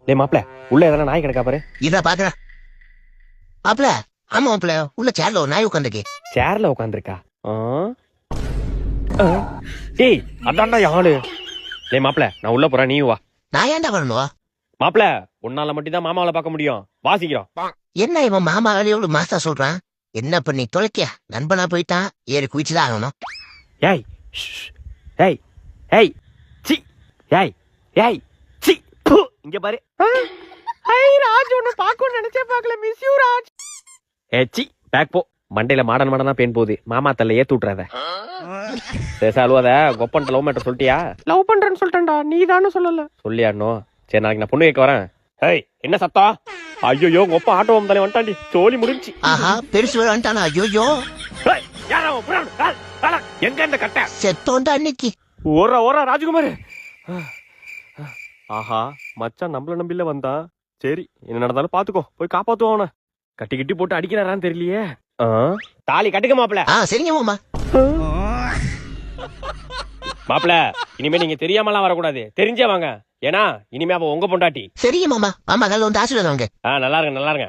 டேய் மாப்ள உள்ள எதனா நாய் கிடக்கா பாரு. இதா பாக்குறேன் மாப்ள. ஆமா மாப்ள, உள்ள சேர்ல ஒரு நாய் உட்காந்துருக்கு. சேர்ல உட்காந்துருக்கா? டேய் அதான்டா யாழு. டேய் மாப்ள நான் உள்ள போறேன், நீ வா. நான் ஏன்டா வரணும்? மாப்ள உன்னால மட்டும் தான் மாமாவை பார்க்க முடியும், வாசிக்கிறோம். என்ன இவன் மாமா எவ்வளவு மாஸ்டா சொல்றான்? என்ன பண்ணி தொலைக்கியா? நண்பனா போயிட்டான், ஏறி குதிச்சுதான் ஆகணும். ஏய் ஏய் ஏய் சி ஏய் ஏய் சி இங்க பாரு. ஐ ராஜ் ஒன்னு பாக்கணும் நினைச்சே பார்க்கல. Miss you Raj. சி பேக் போ. மண்டையில மாடனா பேன் போகுது. மாமா தல்ல ஏத்து விட்டுறாத. சேசா அழுவாத. கொப்பன்ட்ட லவ் மேட்டர் சொல்லிட்டியா? லவ் பண்றேன்னு சொல்லிட்டேன்டா, நீ தானே சொல்லல. சொல்லியாடனோ? சரி நாளைக்கு நான் பொண்ணு கேட்க வரேன். ஏய் என்ன சத்தம்? ஐயோ உங்க அப்பா ஆட்டோ வந்தாலே வந்துட்டாண்டி, சோலி முடிஞ்சு. ஆஹா பெருசு வந்துட்டானா? ஐயோ எங்க இந்த கட்ட செத்தோண்டா அன்னைக்கு. ஓரா ராஜகுமார். ஆஹா மச்சான் நம்மள நம்பில வந்தான். சரி என்ன நடந்தாலும் பாத்துக்கோ, போய் காப்பாத்துவோம் அவனை. கட்டி கிட்டி போட்டு அடிக்கிறாரான்னு தெரியலையே. தாலி கட்டுக்க மாப்பிள. சரிங்க மாமா. மாப்பிள இனிமே நீங்க தெரியாமலாம் வரக்கூடாது, தெரிஞ்சே வாங்க. ஏன்னா இனிமே அவ உங்க பொண்டாட்டி. சரிங்க மாமா. ஆமா, வந்து ஆசீர்வாதம் வாங்க. நல்லா இருங்க.